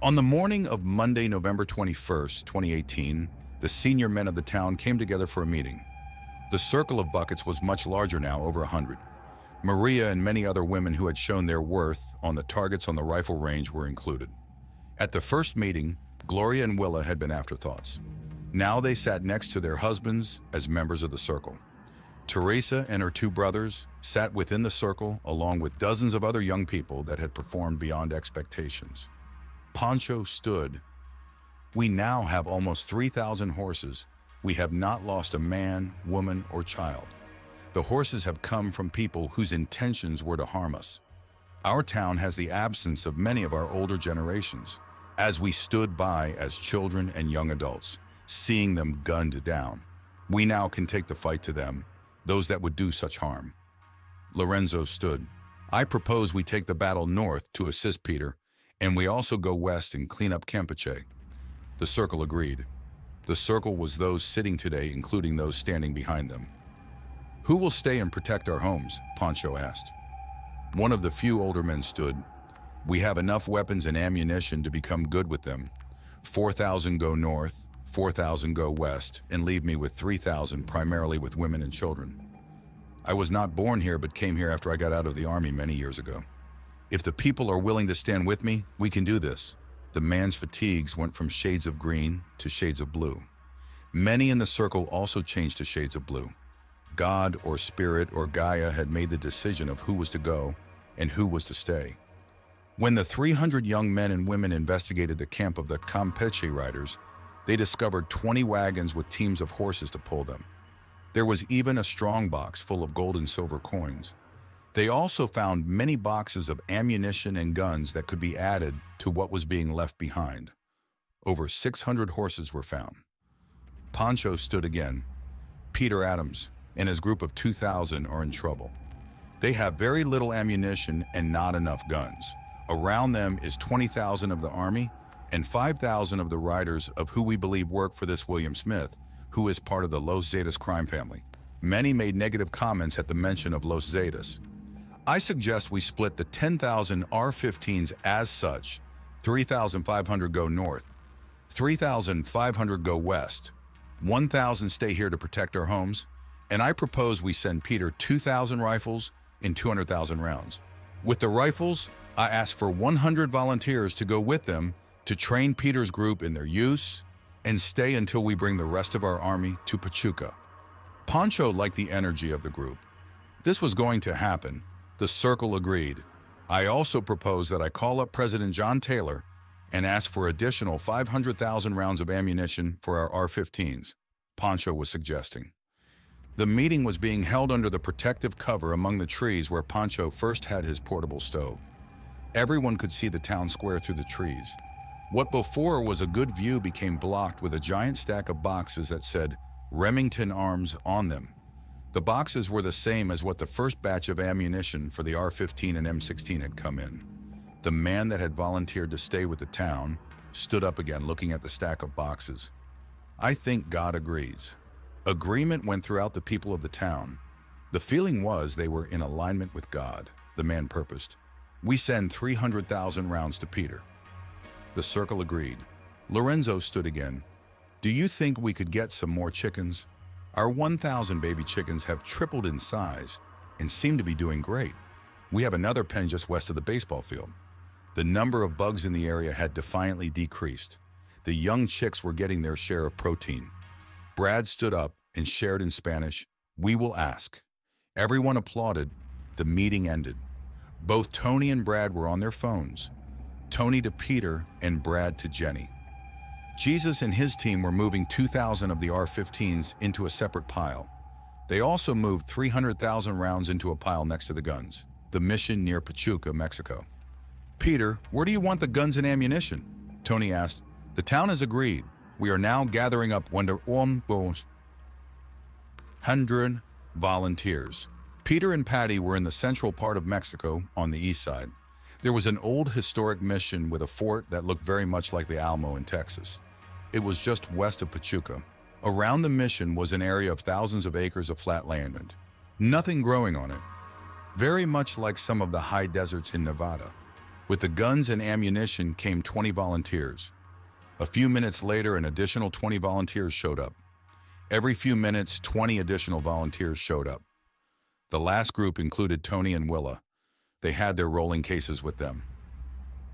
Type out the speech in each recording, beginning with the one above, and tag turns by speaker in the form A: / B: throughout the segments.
A: On the morning of Monday, November 21st, 2018, the senior men of the town came together for a meeting. The circle of buckets was much larger now, over 100. Maria and many other women who had shown their worth on the targets on the rifle range were included. At the first meeting, Gloria and Willa had been afterthoughts. Now they sat next to their husbands as members of the circle. Teresa and her two brothers sat within the circle along with dozens of other young people that had performed beyond expectations. Pancho stood. We now have almost 3,000 horses. We have not lost a man, woman, or child. The horses have come from people whose intentions were to harm us. Our town has the absence of many of our older generations, as we stood by as children and young adults, seeing them gunned down. We now can take the fight to them, those that would do such harm. Lorenzo stood. I propose we take the battle north to assist Peter, and we also go west and clean up Campeche. The circle agreed. The circle was those sitting today, including those standing behind them. Who will stay and protect our homes? Pancho asked. One of the few older men stood. We have enough weapons and ammunition to become good with them. 4,000 go north, 4,000 go west, and leave me with 3,000, primarily with women and children. I was not born here, but came here after I got out of the army many years ago. If the people are willing to stand with me, we can do this. The man's fatigues went from shades of green to shades of blue. Many in the circle also changed to shades of blue. God or Spirit or Gaia had made the decision of who was to go and who was to stay. When the 300 young men and women investigated the camp of the Campeche riders, they discovered 20 wagons with teams of horses to pull them. There was even a strong box full of gold and silver coins. They also found many boxes of ammunition and guns that could be added to what was being left behind. Over 600 horses were found. Pancho stood again. Peter Adams and his group of 2,000 are in trouble. They have very little ammunition and not enough guns. Around them is 20,000 of the army and 5,000 of the riders of who we believe work for this William Smith, who is part of the Los Zetas crime family. Many made negative comments at the mention of Los Zetas. I suggest we split the 10,000 R-15s as such. 3,500 go north, 3,500 go west, 1,000 stay here to protect our homes, and I propose we send Peter 2,000 rifles and 200,000 rounds. With the rifles, I ask for 100 volunteers to go with them to train Peter's group in their use and stay until we bring the rest of our army to Pachuca. Pancho liked the energy of the group. This was going to happen. The circle agreed. I also propose that I call up President John Taylor and ask for additional 500,000 rounds of ammunition for our R-15s, Pancho was suggesting. The meeting was being held under the protective cover among the trees where Pancho first had his portable stove. Everyone could see the town square through the trees. What before was a good view became blocked with a giant stack of boxes that said Remington Arms on them. The boxes were the same as what the first batch of ammunition for the R-15 and M16 had come in. The man that had volunteered to stay with the town stood up again, looking at the stack of boxes. I think God agrees. Agreement went throughout the people of the town. The feeling was they were in alignment with God. The man purposed. We send 300,000 rounds to Peter. The circle agreed. Lorenzo stood again. Do you think we could get some more chickens? Our 1,000 baby chickens have tripled in size and seem to be doing great. We have another pen just west of the baseball field. The number of bugs in the area had defiantly decreased. The young chicks were getting their share of protein. Brad stood up and shared in Spanish, "We will ask." Everyone applauded. The meeting ended. Both Tony and Brad were on their phones. Tony to Peter and Brad to Jenny. Jesus and his team were moving 2,000 of the R-15s into a separate pile. They also moved 300,000 rounds into a pile next to the guns. The mission near Pachuca, Mexico. Peter, where do you want the guns and ammunition? Tony asked. The town has agreed. We are now gathering up 100 volunteers. Peter and Patty were in the central part of Mexico on the east side. There was an old historic mission with a fort that looked very much like the Alamo in Texas. It was just west of Pachuca. Around the mission was an area of thousands of acres of flat land, nothing growing on it, very much like some of the high deserts in Nevada. With the guns and ammunition came 20 volunteers. A few minutes later, an additional 20 volunteers showed up. Every few minutes, 20 additional volunteers showed up. The last group included Tony and Willa. They had their rolling cases with them.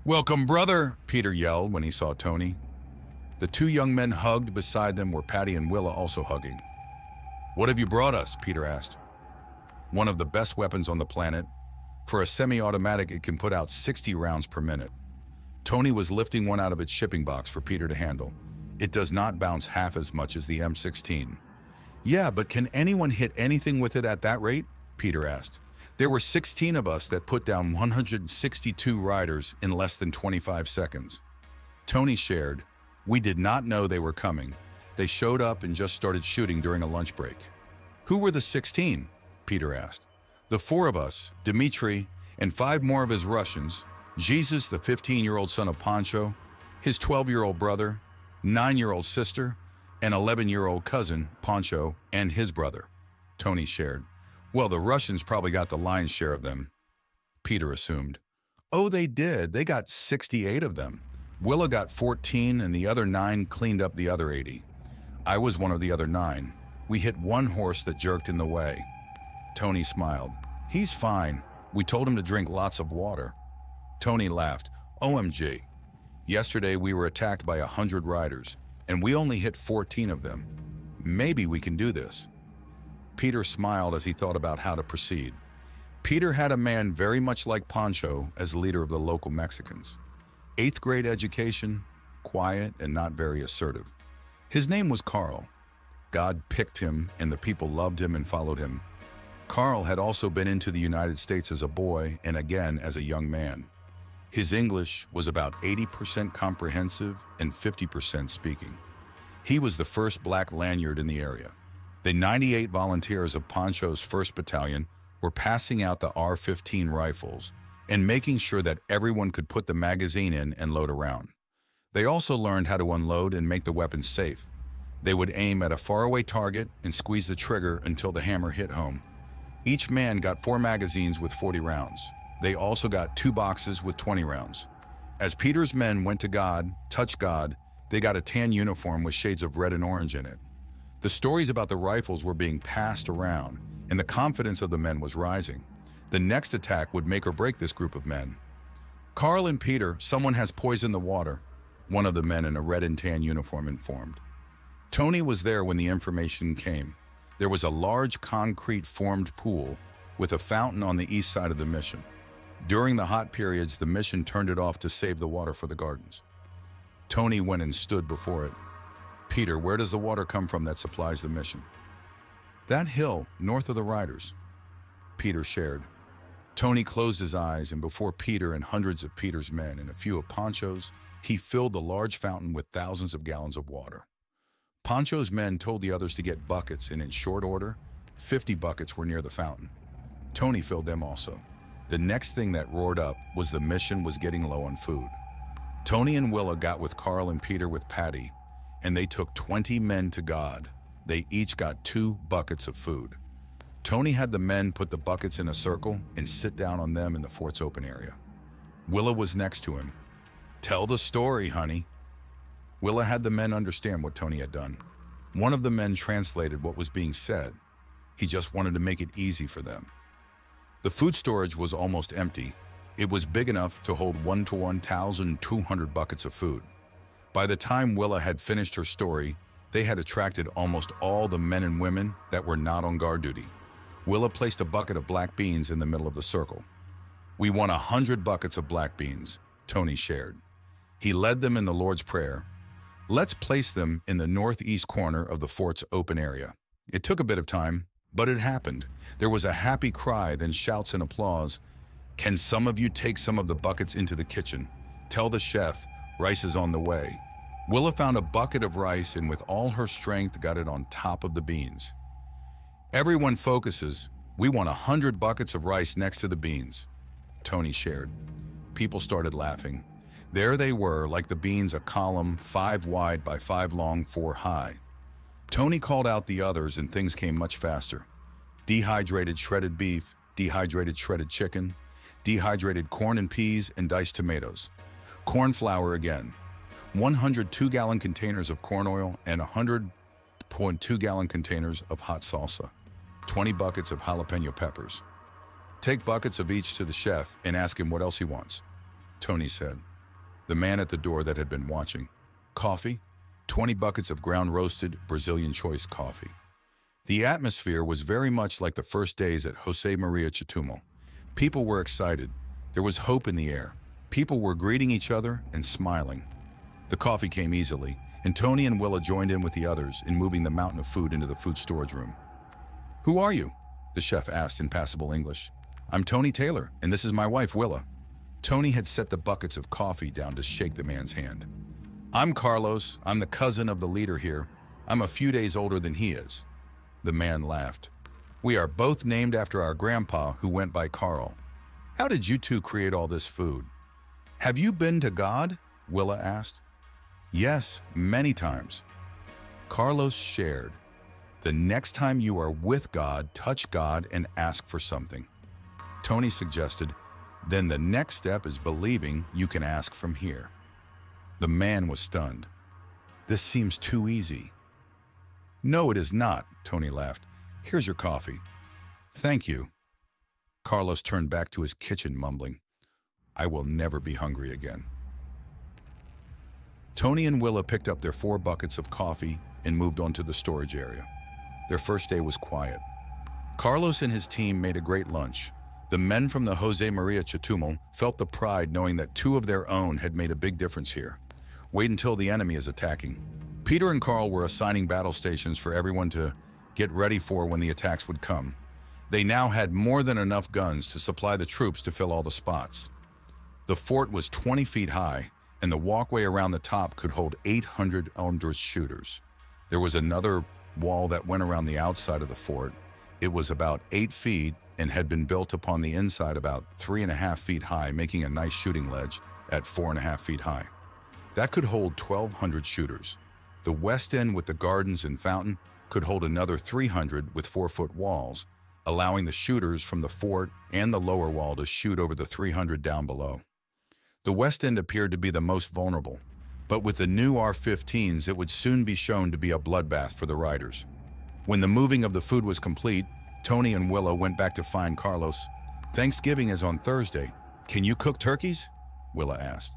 A: "Welcome, brother," Peter yelled when he saw Tony. The two young men hugged. Beside them were Patty and Willa, also hugging. "What have you brought us?" Peter asked. "One of the best weapons on the planet. For a semi-automatic, it can put out 60 rounds per minute." Tony was lifting one out of its shipping box for Peter to handle. "It does not bounce half as much as the M16. "Yeah, but can anyone hit anything with it at that rate?" Peter asked. "There were 16 of us that put down 162 riders in less than 25 seconds. Tony shared, "We did not know they were coming. They showed up and just started shooting during a lunch break." "Who were the 16? Peter asked. "The four of us, Dmitri, and 5 more of his Russians, Jesus, the 15-year-old son of Pancho, his 12-year-old brother, 9-year-old sister, and 11-year-old cousin, Pancho, and his brother," Tony shared. "Well, the Russians probably got the lion's share of them," Peter assumed. "Oh, they did. They got 68 of them. Willa got 14, and the other 9 cleaned up the other 80. I was one of the other 9. We hit one horse that jerked in the way." Tony smiled. "He's fine. We told him to drink lots of water." Tony laughed. "OMG. Yesterday we were attacked by 100 riders, and we only hit 14 of them. Maybe we can do this." Peter smiled as he thought about how to proceed. Peter had a man very much like Pancho as leader of the local Mexicans. 8th grade education, quiet and not very assertive. His name was Carl. God picked him, and the people loved him and followed him. Carl had also been into the United States as a boy and again as a young man. His English was about 80% comprehensive and 50% speaking. He was the first black lanyard in the area. The 98 volunteers of Pancho's 1st Battalion were passing out the R-15 rifles and making sure that everyone could put the magazine in and load around. They also learned how to unload and make the weapons safe. They would aim at a faraway target and squeeze the trigger until the hammer hit home. Each man got 4 magazines with 40 rounds. They also got 2 boxes with 20 rounds. As Peter's men went to God, touched God, they got a tan uniform with shades of red and orange in it. The stories about the rifles were being passed around, and the confidence of the men was rising. The next attack would make or break this group of men. "Carl and Peter, someone has poisoned the water," one of the men in a red and tan uniform informed. Tony was there when the information came. There was a large concrete-formed pool with a fountain on the east side of the mission. During the hot periods, the mission turned it off to save the water for the gardens. Tony went and stood before it. "Peter, where does the water come from that supplies the mission?" "That hill, north of the riders," Peter shared. Tony closed his eyes, and before Peter and hundreds of Peter's men and a few of Pancho's, he filled the large fountain with thousands of gallons of water. Pancho's men told the others to get buckets, and in short order, 50 buckets were near the fountain. Tony filled them also. The next thing that roared up was the mission was getting low on food. Tony and Willa got with Carl and Peter with Patty, and they took 20 men to God. They each got 2 buckets of food. Tony had the men put the buckets in a circle and sit down on them in the fort's open area. Willa was next to him. "Tell the story, honey." Willa had the men understand what Tony had done. One of the men translated what was being said. He just wanted to make it easy for them. The food storage was almost empty. It was big enough to hold 1 to 1,200 buckets of food. By the time Willa had finished her story, they had attracted almost all the men and women that were not on guard duty. Willa placed a bucket of black beans in the middle of the circle. "We want 100 buckets of black beans," Tony shared. He led them in the Lord's Prayer. "Let's place them in the northeast corner of the fort's open area." It took a bit of time, but it happened. There was a happy cry, then shouts and applause. "Can some of you take some of the buckets into the kitchen? Tell the chef, rice is on the way." Willa found a bucket of rice and with all her strength got it on top of the beans. "Everyone focuses. We want 100 buckets of rice next to the beans," Tony shared. People started laughing. There they were, like the beans, a column 5 wide by 5 long, 4 high. Tony called out the others and things came much faster. Dehydrated shredded beef, dehydrated shredded chicken, dehydrated corn and peas, and diced tomatoes. Corn flour again. 100 2-gallon containers of corn oil and 100.2-gallon containers of hot salsa. 20 buckets of jalapeno peppers. Take buckets of each to the chef and ask him what else he wants, Tony said. The man at the door that had been watching. Coffee, 20 buckets of ground roasted Brazilian choice coffee. The atmosphere was very much like the first days at Jose Maria Chetumal. People were excited. There was hope in the air. People were greeting each other and smiling. The coffee came easily, and Tony and Willa joined in with the others in moving the mountain of food into the food storage room. "Who are you?" the chef asked in passable English. "I'm Tony Taylor, and this is my wife, Willa." Tony had set the buckets of coffee down to shake the man's hand. "I'm Carlos. I'm the cousin of the leader here. I'm a few days older than he is." The man laughed. "We are both named after our grandpa who went by Carl. How did you two create all this food?" "Have you been to God?" Willa asked. "Yes, many times." Carlos shared. "The next time you are with God, touch God and ask for something." Tony suggested, "Then the next step is believing you can ask from here." The man was stunned. "This seems too easy." "No, it is not," Tony laughed. "Here's your coffee." "Thank you." Carlos turned back to his kitchen, mumbling, "I will never be hungry again." Tony and Willa picked up their 4 buckets of coffee and moved on to the storage area. Their first day was quiet. Carlos and his team made a great lunch. The men from the Jose Maria Chetumal felt the pride knowing that 2 of their own had made a big difference here. Wait until the enemy is attacking. Peter and Carl were assigning battle stations for everyone to get ready for when the attacks would come. They now had more than enough guns to supply the troops to fill all the spots. The fort was 20 feet high, and the walkway around the top could hold 800 armed shooters. There was another wall that went around the outside of the fort. It was about 8 feet and had been built upon the inside about 3.5 feet high, making a nice shooting ledge at 4.5 feet high. That could hold 1,200 shooters. The west end with the gardens and fountain could hold another 300 with 4-foot walls, allowing the shooters from the fort and the lower wall to shoot over the 300 down below. The west end appeared to be the most vulnerable, but with the new R-15s, it would soon be shown to be a bloodbath for the riders. When the moving of the food was complete, Tony and Willa went back to find Carlos. "Thanksgiving is on Thursday. Can you cook turkeys?" Willa asked.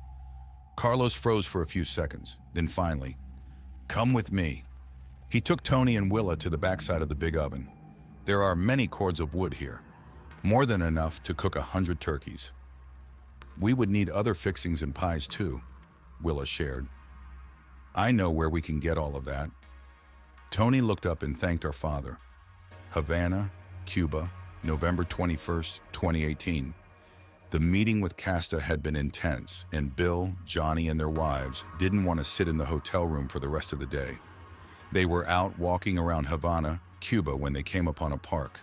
A: Carlos froze for a few seconds, then finally, "Come with me." He took Tony and Willa to the backside of the big oven. There are many cords of wood here, more than enough to cook 100 turkeys. "We would need other fixings and pies too," Willa shared. "I know where we can get all of that." Tony looked up and thanked our father. Havana, Cuba, November 21st, 2018. The meeting with Casta had been intense, and Bill, Johnny, and their wives didn't want to sit in the hotel room for the rest of the day. They were out walking around Havana, Cuba, when they came upon a park.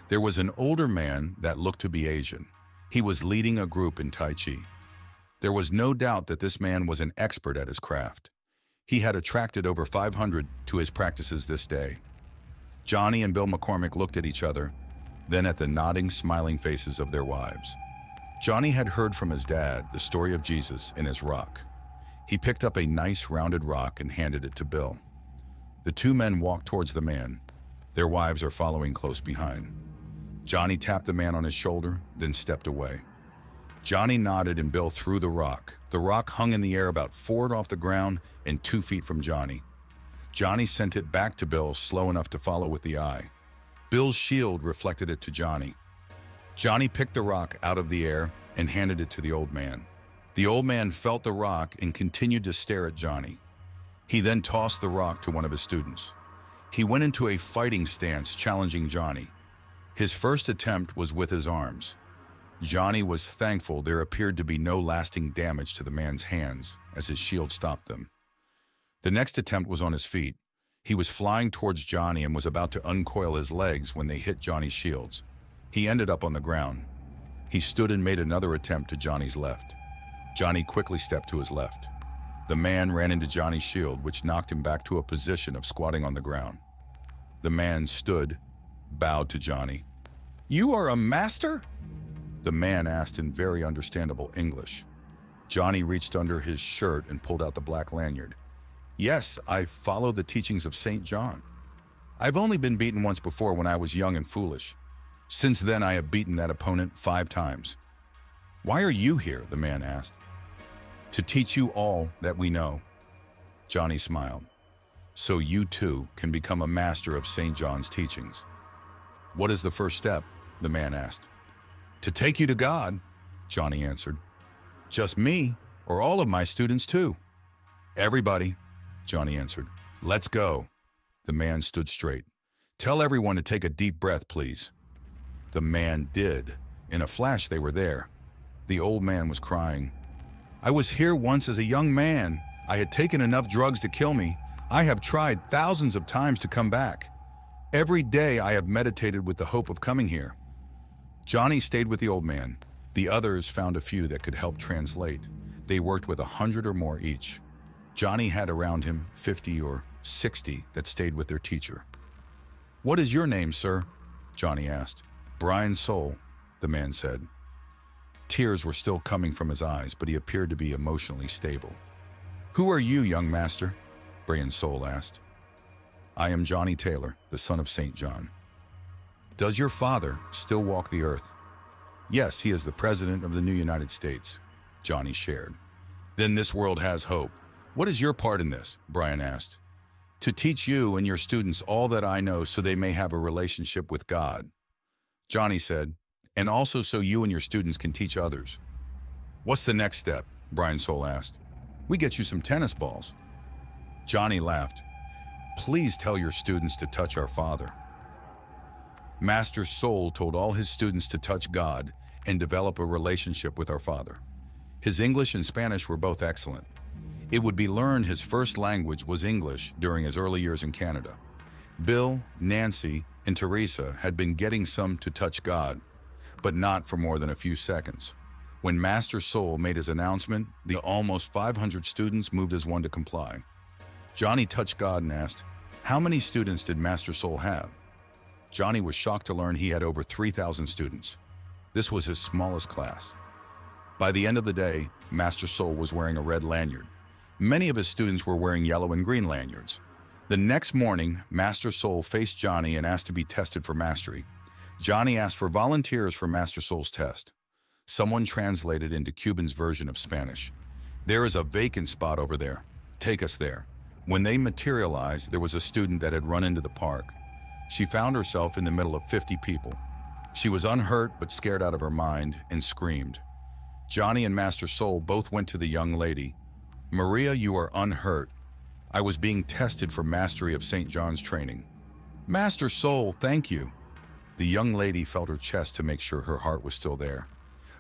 A: There was an older man that looked to be Asian. He was leading a group in Tai Chi. There was no doubt that this man was an expert at his craft. He had attracted over 500 to his practices this day. Johnny and Bill McCormick looked at each other, then at the nodding, smiling faces of their wives. Johnny had heard from his dad the story of Jesus and his rock. He picked up a nice rounded rock and handed it to Bill. The 2 men walked towards the man. Their wives are following close behind. Johnny tapped the man on his shoulder, then stepped away. Johnny nodded and Bill threw the rock. The rock hung in the air about 4 feet off the ground and 2 feet from Johnny. Johnny sent it back to Bill slow enough to follow with the eye. Bill's shield reflected it to Johnny. Johnny picked the rock out of the air and handed it to the old man. The old man felt the rock and continued to stare at Johnny. He then tossed the rock to one of his students. He went into a fighting stance, challenging Johnny. His first attempt was with his arms. Johnny was thankful there appeared to be no lasting damage to the man's hands, as his shield stopped them. The next attempt was on his feet. He was flying towards Johnny and was about to uncoil his legs when they hit Johnny's shields. He ended up on the ground. He stood and made another attempt to Johnny's left. Johnny quickly stepped to his left. The man ran into Johnny's shield, which knocked him back to a position of squatting on the ground. The man stood, bowed to Johnny. "You are a master?" The man asked in very understandable English. Johnny reached under his shirt and pulled out the black lanyard. Yes, I follow the teachings of St. John. I've only been beaten once before when I was young and foolish. Since then, I have beaten that opponent 5 times. Why are you here? The man asked. To teach you all that we know. Johnny smiled. So you too can become a master of St. John's teachings. What is the first step? The man asked. To take you to God, Johnny answered. Just me, or all of my students too? Everybody, Johnny answered. Let's go. The man stood straight. Tell everyone to take a deep breath, please. The man did. In a flash, they were there. The old man was crying. I was here once as a young man. I had taken enough drugs to kill me. I have tried thousands of times to come back. Every day I have meditated with the hope of coming here. Johnny stayed with the old man. The others found a few that could help translate. They worked with 100 or more each. Johnny had around him 50 or 60 that stayed with their teacher. What is your name, sir? Johnny asked. Brian Soule, the man said. Tears were still coming from his eyes, but he appeared to be emotionally stable. Who are you, young master? Brian Soule asked. I am Johnny Taylor, the son of St. John. Does your father still walk the earth? Yes, he is the president of the new United States, Johnny shared. Then this world has hope. What is your part in this? Brian asked. To teach you and your students all that I know so they may have a relationship with God. Johnny said, and also so you and your students can teach others. What's the next step? Brian Soule asked. We get you some tennis balls. Johnny laughed. Please tell your students to touch our Father. Master Soule told all his students to touch God and develop a relationship with our Father. His English and Spanish were both excellent. It would be learned his first language was English during his early years in Canada. Bill, Nancy, and Teresa had been getting some to touch God, but not for more than a few seconds. When Master Soule made his announcement, the almost 500 students moved as one to comply. Johnny touched God and asked, how many students did Master Soule have? Johnny was shocked to learn he had over 3,000 students. This was his smallest class. By the end of the day, Master Soule was wearing a red lanyard. Many of his students were wearing yellow and green lanyards. The next morning, Master Soule faced Johnny and asked to be tested for mastery. Johnny asked for volunteers for Master Soule's test. Someone translated into Cuban's version of Spanish. There is a vacant spot over there. Take us there. When they materialized, there was a student that had run into the park. She found herself in the middle of 50 people. She was unhurt but scared out of her mind and screamed. Johnny and Master Soule both went to the young lady. Maria, you are unhurt. I was being tested for mastery of St. John's training. Master Soule, thank you. The young lady felt her chest to make sure her heart was still there.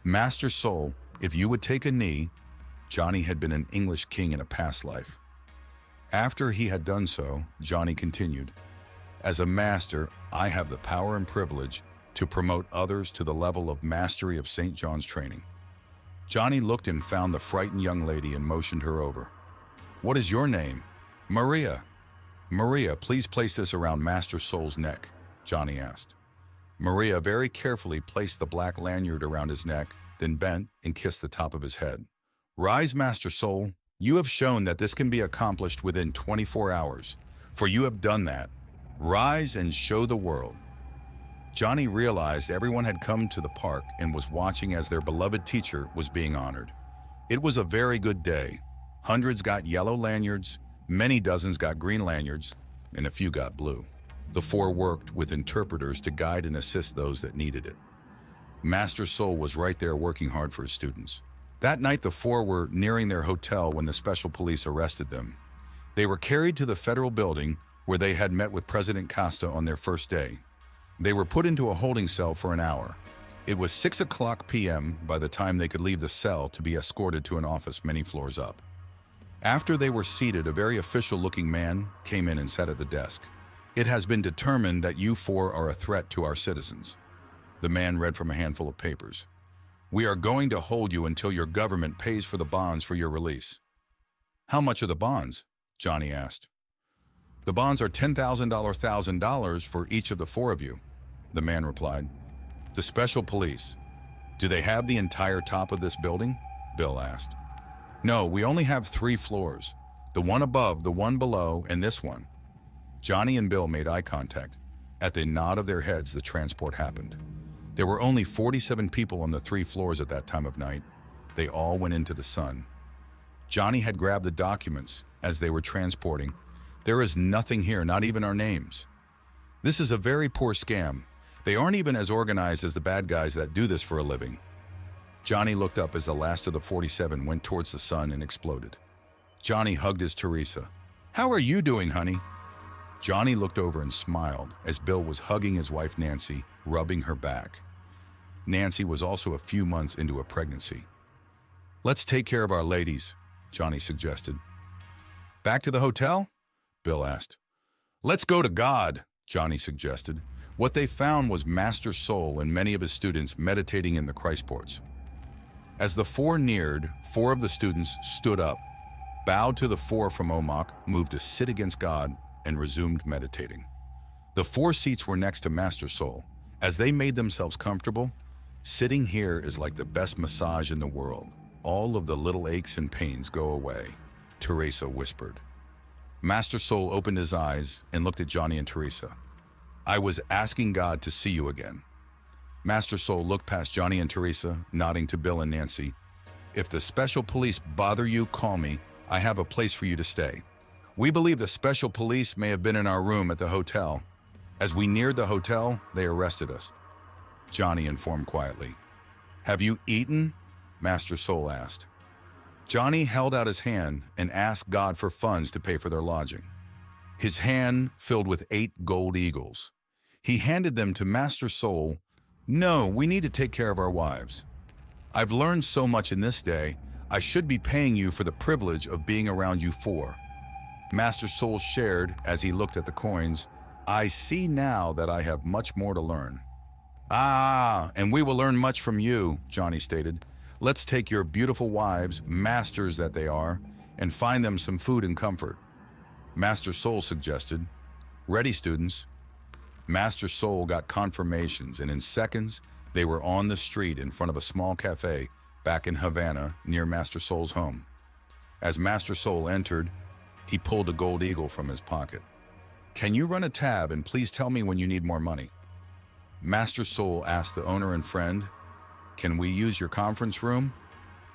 A: Master Soule, if you would take a knee. Johnny had been an English king in a past life. After he had done so, Johnny continued. As a master, I have the power and privilege to promote others to the level of mastery of St. John's training. Johnny looked and found the frightened young lady and motioned her over. What is your name? Maria. Maria, please place this around Master Soule's neck, Johnny asked. Maria very carefully placed the black lanyard around his neck, then bent and kissed the top of his head. Rise, Master Soule. You have shown that this can be accomplished within 24 hours, for you have done that. Rise and show the world. Johnny realized everyone had come to the park and was watching as their beloved teacher was being honored. It was a very good day. Hundreds got yellow lanyards, many dozens got green lanyards, and a few got blue. The 4 worked with interpreters to guide and assist those that needed it. Master Soule was right there working hard for his students. That night, the 4 were nearing their hotel when the special police arrested them. They were carried to the federal building where they had met with President Costa on their first day. They were put into a holding cell for an hour. It was 6:00 p.m. by the time they could leave the cell to be escorted to an office many floors up. After they were seated, a very official-looking man came in and sat at the desk. It has been determined that you 4 are a threat to our citizens. The man read from a handful of papers. We are going to hold you until your government pays for the bonds for your release. How much are the bonds? Johnny asked. The bonds are $10,000 for each of the 4 of you, the man replied. The special police. Do they have the entire top of this building? Bill asked. No, we only have 3 floors. The one above, the one below, and this one. Johnny and Bill made eye contact. At the nod of their heads, the transport happened. There were only 47 people on the 3 floors at that time of night. They all went into the sun. Johnny had grabbed the documents as they were transporting. There is nothing here, not even our names. This is a very poor scam. They aren't even as organized as the bad guys that do this for a living. Johnny looked up as the last of the 47 went towards the sun and exploded. Johnny hugged his Teresa. How are you doing, honey? Johnny looked over and smiled as Bill was hugging his wife Nancy, rubbing her back. Nancy was also a few months into a pregnancy. Let's take care of our ladies, Johnny suggested. Back to the hotel? Bill asked. Let's go to God, Johnny suggested. What they found was Master Soul and many of his students meditating in the Christports. As the 4 neared, 4 of the students stood up, bowed to the 4 from Omok, moved to sit against God, and resumed meditating. The 4 seats were next to Master Soul. As they made themselves comfortable, sitting here is like the best massage in the world. All of the little aches and pains go away, Teresa whispered. Master Soul opened his eyes and looked at Johnny and Teresa. I was asking God to see you again. Master Soul looked past Johnny and Teresa, nodding to Bill and Nancy. If the special police bother you, call me. I have a place for you to stay. We believe the special police may have been in our room at the hotel. As we neared the hotel, they arrested us. Johnny informed quietly. Have you eaten? Master Soul asked. Johnny held out his hand and asked God for funds to pay for their lodging. His hand filled with 8 gold eagles. He handed them to Master Soul. No, we need to take care of our wives. I've learned so much in this day, I should be paying you for the privilege of being around you 4. Master Soul shared as he looked at the coins. I see now that I have much more to learn. And we will learn much from you, Johnny stated. Let's take your beautiful wives, masters that they are, and find them some food and comfort. Master Soul suggested. Ready, students? Master Soul got confirmations, and in seconds, they were on the street in front of a small cafe back in Havana near Master Soul's home. As Master Soul entered, he pulled a gold eagle from his pocket. Can you run a tab and please tell me when you need more money? Master Soul asked the owner and friend, can we use your conference room?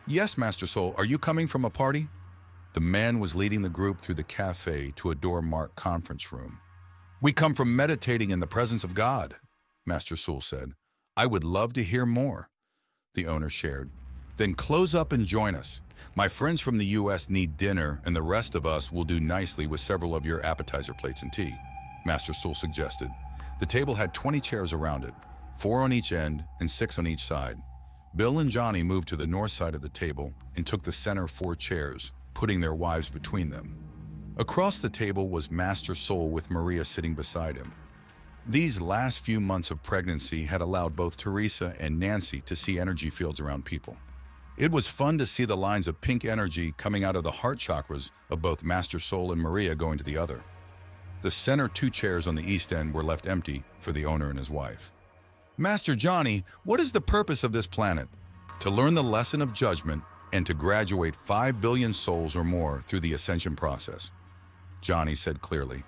A: Yes, Master Soul, are you coming from a party? The man was leading the group through the cafe to a door marked conference room. We come from meditating in the presence of God, Master Soul said. I would love to hear more, the owner shared. Then close up and join us. My friends from the U.S. need dinner, and the rest of us will do nicely with several of your appetizer plates and tea, Master Soul suggested. The table had 20 chairs around it, 4 on each end and 6 on each side. Bill and Johnny moved to the north side of the table and took the center 4 chairs, putting their wives between them. Across the table was Master Soul with Maria sitting beside him. These last few months of pregnancy had allowed both Teresa and Nancy to see energy fields around people. It was fun to see the lines of pink energy coming out of the heart chakras of both Master Soul and Maria going to the other. The center 2 chairs on the east end were left empty for the owner and his wife. Master Johnny, what is the purpose of this planet? To learn the lesson of judgment and to graduate 5 billion souls or more through the ascension process, Johnny said clearly.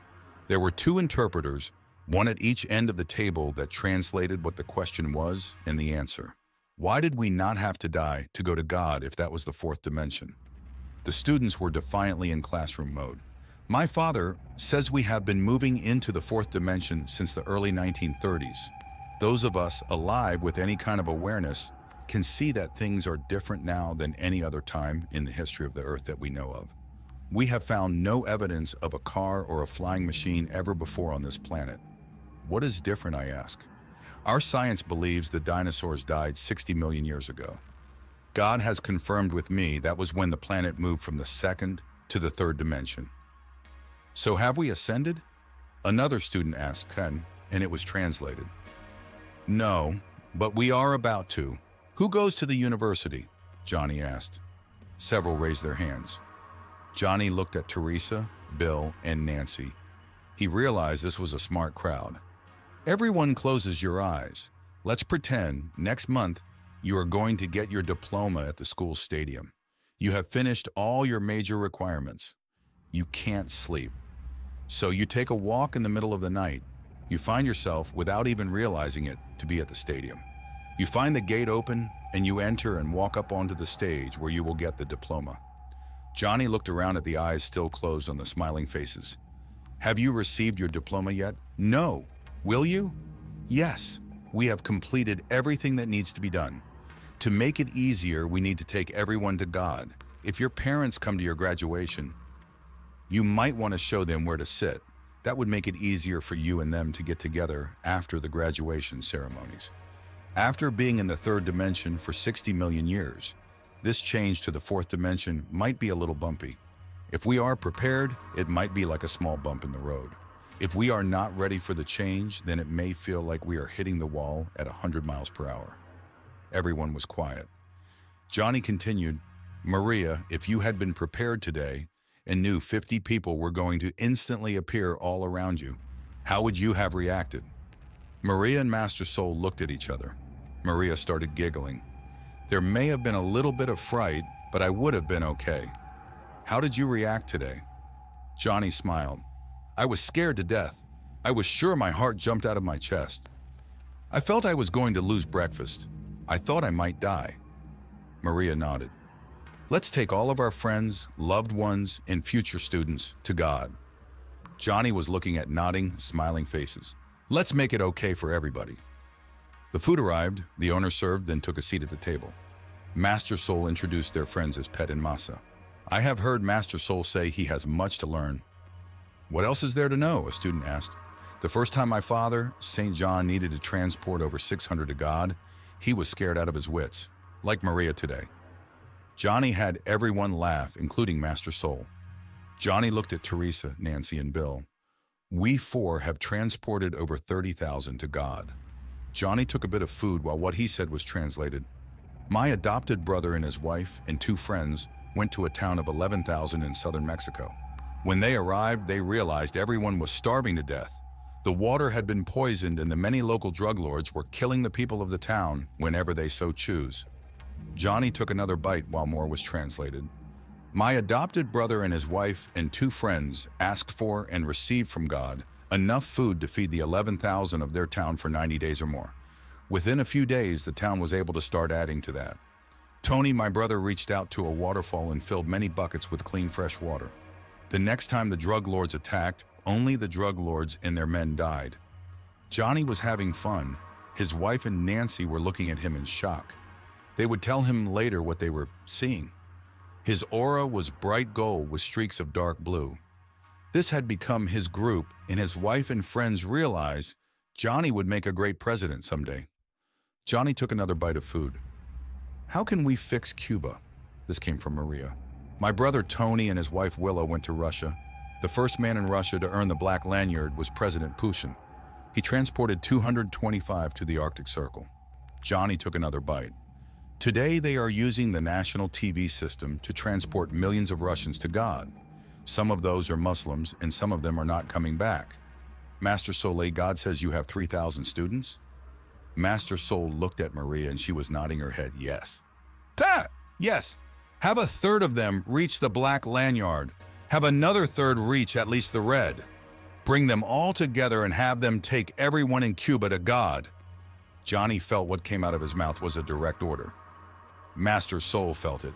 A: There were 2 interpreters, one at each end of the table that translated what the question was and the answer. Why did we not have to die to go to God if that was the 4th dimension? The students were defiantly in classroom mode. My father says we have been moving into the 4th dimension since the early 1930s. Those of us alive with any kind of awareness can see that things are different now than any other time in the history of the Earth that we know of. We have found no evidence of a car or a flying machine ever before on this planet. What is different, I ask? Our science believes the dinosaurs died 60 million years ago. God has confirmed with me that was when the planet moved from the 2nd to the 3rd dimension. So have we ascended? Another student asked Ken, and it was translated. No, but we are about to. Who goes to the university? Johnny asked. Several raised their hands. Johnny looked at Teresa, Bill, and Nancy. He realized this was a smart crowd. Everyone closes your eyes. Let's pretend, next month, You are going to get your diploma at the school stadium. You have finished all your major requirements. You can't sleep. So you take a walk in the middle of the night. You find yourself, without even realizing it, to be at the stadium. You find the gate open, and you enter and walk up onto the stage where you will get the diploma. Johnny looked around at the eyes still closed on the smiling faces. Have you received your diploma yet? No. Will you? Yes. We have completed everything that needs to be done. To make it easier, we need to take everyone to God. If your parents come to your graduation, you might want to show them where to sit. That would make it easier for you and them to get together after the graduation ceremonies. After being in the third dimension for 60 million years, this change to the fourth dimension might be a little bumpy. If we are prepared, it might be like a small bump in the road. If we are not ready for the change, then it may feel like we are hitting the wall at 100 miles per hour. Everyone was quiet. Johnny continued, Maria, if you had been prepared today and knew 50 people were going to instantly appear all around you, how would you have reacted? Maria and Master Soul looked at each other. Maria started giggling. There may have been a little bit of fright, but I would have been okay. How did you react today? Johnny smiled. I was scared to death. I was sure my heart jumped out of my chest. I felt I was going to lose breakfast. I thought I might die. Maria nodded. Let's take all of our friends, loved ones, and future students to God. Johnny was looking at nodding, smiling faces. Let's make it okay for everybody. The food arrived, the owner served, then took a seat at the table. Master Soul introduced their friends as Pet and Masa. I have heard Master Soul say he has much to learn. What else is there to know? A student asked. The first time my father, St. John, needed to transport over 600 to God, he was scared out of his wits, like Maria today. Johnny had everyone laugh, including Master Soul. Johnny looked at Teresa, Nancy, and Bill. We four have transported over 30,000 to God. Johnny took a bit of food while what he said was translated. My adopted brother and his wife and 2 friends went to a town of 11,000 in southern Mexico. When they arrived, they realized everyone was starving to death. The water had been poisoned and the many local drug lords were killing the people of the town whenever they so choose. Johnny took another bite while more was translated. My adopted brother and his wife and 2 friends asked for and received from God enough food to feed the 11,000 of their town for 90 days or more. Within a few days, the town was able to start adding to that. Tony, my brother, reached out to a waterfall and filled many buckets with clean, fresh water. The next time the drug lords attacked, only the drug lords and their men died. Johnny was having fun. His wife and Nancy were looking at him in shock. They would tell him later what they were seeing. His aura was bright gold with streaks of dark blue. This had become his group, and his wife and friends realized Johnny would make a great president someday. Johnny took another bite of food. How can we fix Cuba? This came from Maria. My brother Tony and his wife Willow went to Russia. The first man in Russia to earn the black lanyard was President Putin. He transported 225 to the Arctic Circle. Johnny took another bite. Today they are using the national TV system to transport millions of Russians to God. Some of those are Muslims and some of them are not coming back. Master Soleil, God says you have 3,000 students? Master Soul looked at Maria and she was nodding her head, yes. Yes. Have a third of them reach the black lanyard. Have another third reach at least the red. Bring them all together and have them take everyone in Cuba to God. Johnny felt what came out of his mouth was a direct order. Master Soul felt it.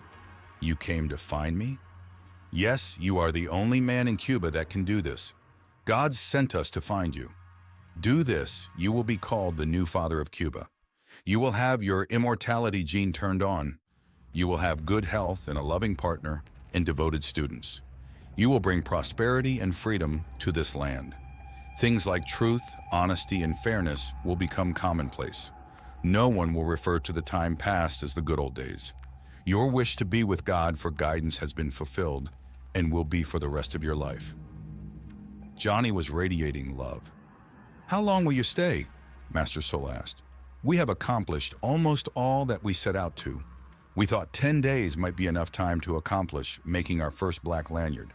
A: You came to find me? Yes, you are the only man in Cuba that can do this. God sent us to find you. Do this, you will be called the new father of Cuba. You will have your immortality gene turned on. You will have good health and a loving partner and devoted students. You will bring prosperity and freedom to this land. Things like truth, honesty, and fairness will become commonplace. No one will refer to the time past as the good old days. Your wish to be with God for guidance has been fulfilled and will be for the rest of your life. Johnny was radiating love. How long will you stay? Master Soul asked. We have accomplished almost all that we set out to. We thought 10 days might be enough time to accomplish making our first black lanyard.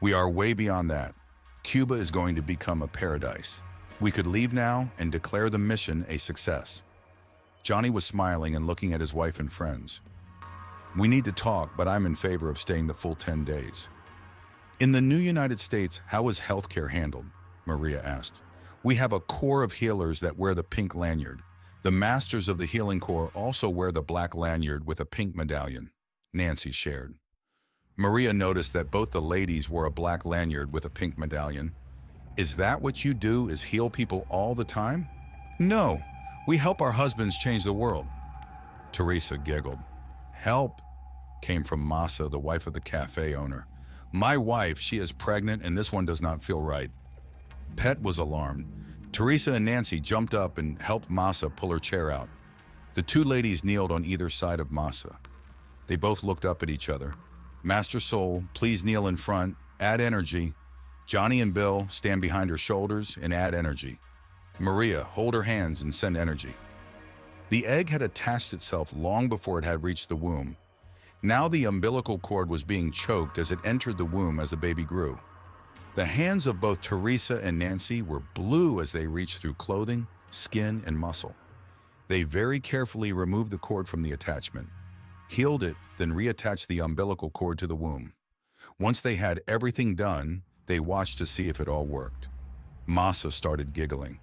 A: We are way beyond that. Cuba is going to become a paradise. We could leave now and declare the mission a success. Johnny was smiling and looking at his wife and friends. We need to talk, but I'm in favor of staying the full 10 days. In the new United States, how is healthcare handled? Maria asked. We have a corps of healers that wear the pink lanyard. The masters of the healing corps also wear the black lanyard with a pink medallion, Nancy shared. Maria noticed that both the ladies wore a black lanyard with a pink medallion. Is that what you do, is heal people all the time? No, we help our husbands change the world. Teresa giggled. Help, came from Masa, the wife of the cafe owner. My wife, she is pregnant and this one does not feel right. Pet was alarmed. Teresa and Nancy jumped up and helped Masa pull her chair out. The two ladies kneeled on either side of Masa. They both looked up at each other. Master Soul, please kneel in front, add energy. Johnny and Bill, stand behind her shoulders and add energy. Maria, hold her hands and send energy. The egg had attached itself long before it had reached the womb. Now the umbilical cord was being choked as it entered the womb as the baby grew. The hands of both Teresa and Nancy were blue as they reached through clothing, skin, and muscle. They very carefully removed the cord from the attachment, healed it, then reattached the umbilical cord to the womb. Once they had everything done, they watched to see if it all worked. Masa started giggling.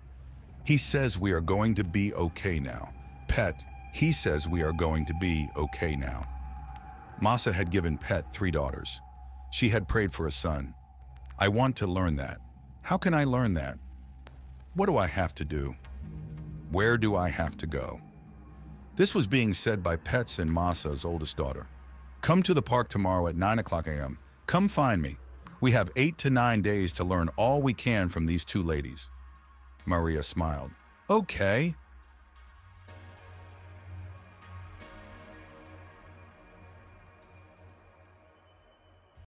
A: He says we are going to be okay now. Pet, he says we are going to be okay now. Masa had given Pet 3 daughters. She had prayed for a son. I want to learn that. How can I learn that? What do I have to do? Where do I have to go? This was being said by Pet's and Masa's oldest daughter. Come to the park tomorrow at 9:00 a.m. Come find me. We have 8 to 9 days to learn all we can from these two ladies. Maria smiled. Okay.